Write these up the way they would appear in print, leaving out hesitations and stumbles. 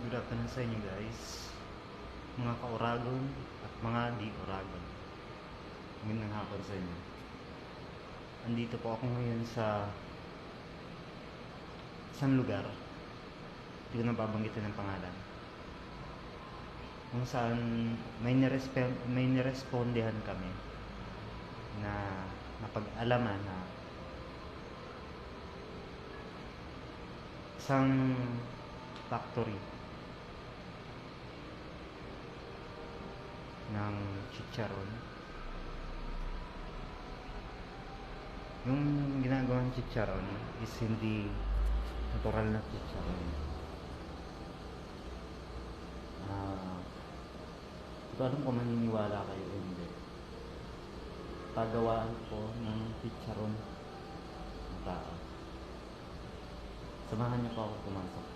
Good afternoon sa inyo guys, mga ka-Oragon at mga di-Oragon. Magandang hapon sa inyo. Andito po ako ngayon sa isang lugar, hindi ko na babanggitin ng pangalan, kung saan may nirespondehan kami na napag-alaman na isang factory ng chicharon. Yung ginagawang chicharon is hindi natural na chicharon. Hindi ko alam kung maniniwala kayo o hindi. Pagawaan po ng chicharon ng tao. Samahan niyo po ako pumasok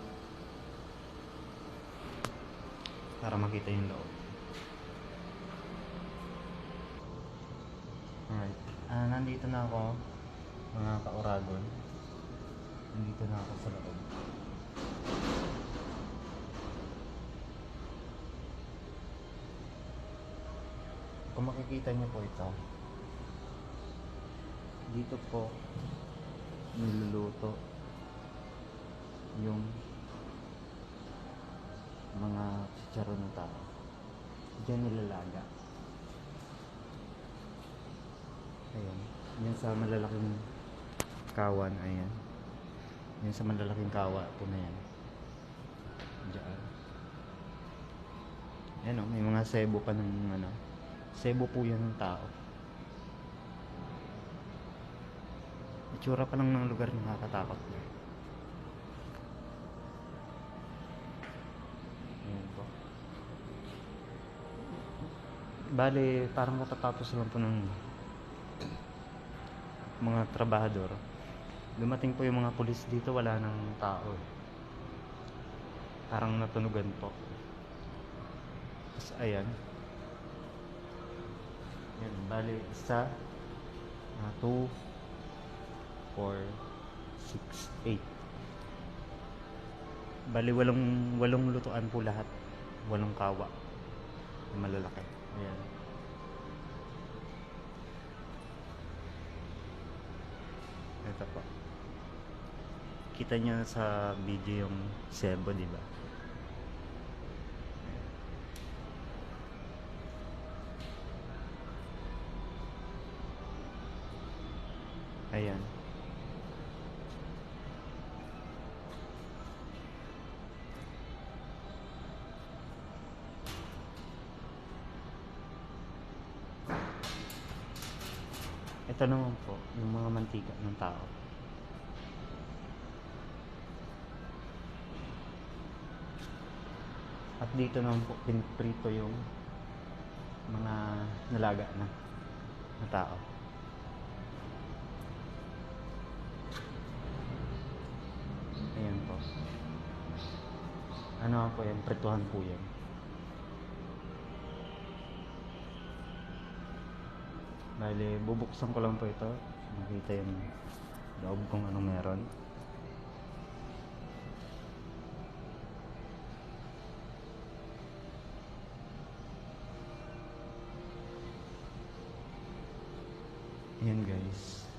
para makita yung loob. Alright, nandito na ako mga ka-Oragon. Nandito na ako sa loob. Kung makikita niyo po ito, dito po niluluto yung mga chicharon ng tao. Diyan nilalaga. Ayan. Yan sa malalaking kawan. Ayan. Yan sa malalaking kawa po na yan. Diyan. Ayan o. May mga sebo pa ng ano. Sebo po yan ng tao. Itsura pa lang ng lugar nakakatakot. Ayan po. Bale, parang katatapos lang po ng mga trabahador. Dumating po yung mga pulis dito, wala nang tao. Parang natunugan po. Tapos ayan. Ayan, bale, isa, 2, 4, 6, 8. Bali, walong lutuan po lahat. Walong kawa. Malalaki. Ayan. Ito po. Kita nyo sa video yung sebo, di ba? Ayan. Ito naman po, yung mga mantika ng tao. At dito naman po, piniprito yung mga nalaga na tao. Ayan po. Ano po yan? Prituhan po yan. Bale, bubuksan ko lang po ito. Makita yung loob kung anong meron. Ayan guys.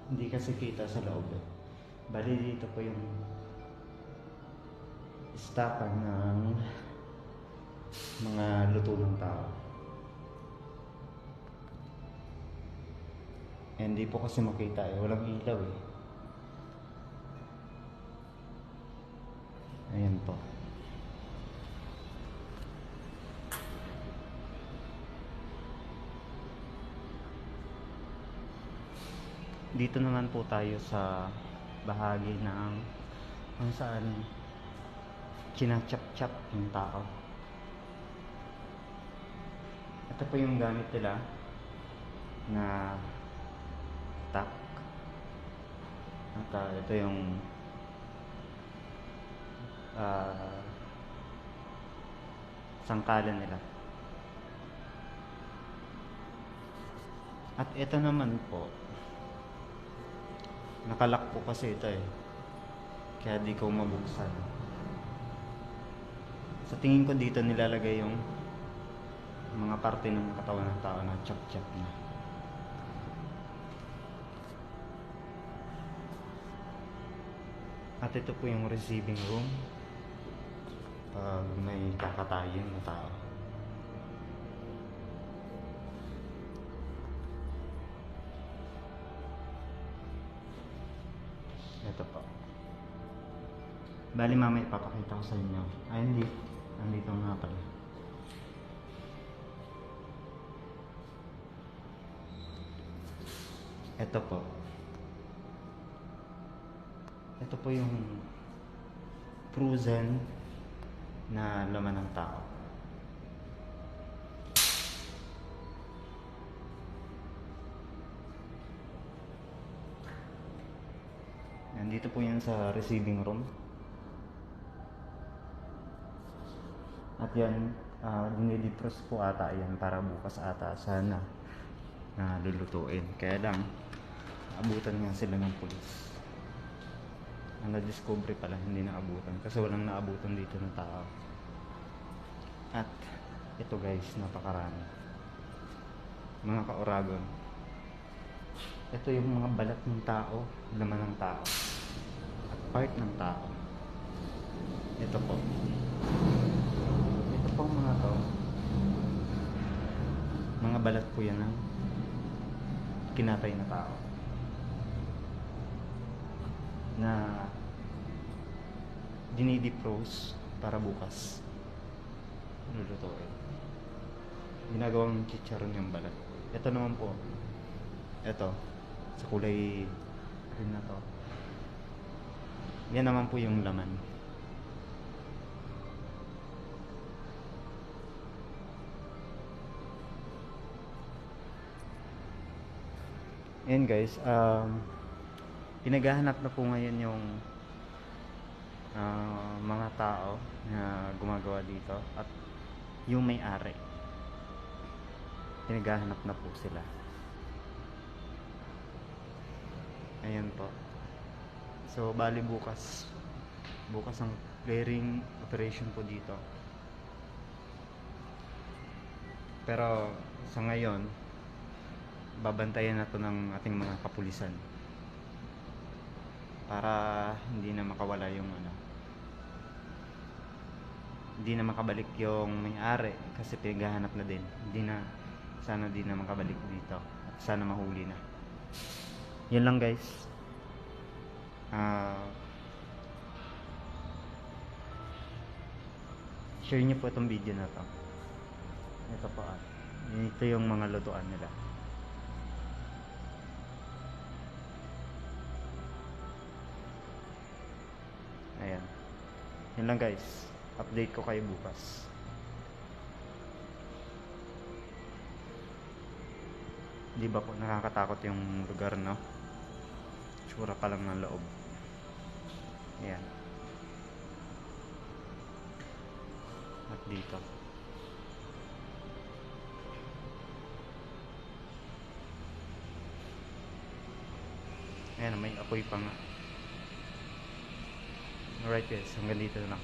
Hindi kasi kita sa loob eh. Bale, dito po yung istakan ng mga luto ng tao. Hindi po kasi makita eh. Walang ilaw eh. Ayan po. Dito naman po tayo sa bahagi ng kung saan chinachap-chap yung tao. Ito po yung gamit nila na tak. At ito yung sangkalan nila. At ito naman po, nakalak po kasi ito eh. Kaya di ko mabuksan. Sa tingin ko dito nilalagay yung mga parte ng katawan ng tao na chop-chop na. At ito po yung receiving room pag may kakatayin na tao. Ito po. Bali mamaya ipapakita ko sa inyo. Ay hindi. Nandito nga pala. Ito po. Ito po yung frozen na laman ng tao. Nandito po yan sa receiving room. At yan, dinidefrost po ata yan para bukas ata sana na lulutuin. Kaya lang, abutan nga sila ng pulis. Ang na-discovery pala, hindi naabutan. Kasi walang naabutan dito ng tao. At ito guys, napakarami. Mga ka-Oragon. Ito yung mga balat ng tao, laman ng tao. At part ng tao. Ito po. Ito pong mga to. Mga balat po yan ng kinatay na tao. Na dinidefrost para bukas lulutuin. Ginagawang chicharon yung balat. Ito naman po, ito sa kulay green na to, yan naman po yung laman. Ayan guys, pinaghahanap na po ngayon yung mga tao na gumagawa dito at yung may-ari. Pinaghahanap na po sila. Ayan po. So bali bukas ang clearing operation po dito. Pero sa ngayon babantayan na to ng ating mga kapulisan para hindi na makawala yung hindi na makabalik yung may-ari kasi pinaghahanap na din. Sana di na makabalik dito at sana mahuli na. Yan lang guys. Share nyo po itong video na to. Ito po ito yung mga lutuan nila. Ayan. Yan lang guys. Update ko kayo bukas. Di ba po nakakatakot yung lugar, no? Tsura pa lang ng loob. Ayan. At dito. Ayan, may apoy pa nga. Alright guys, hanggang dito na lang.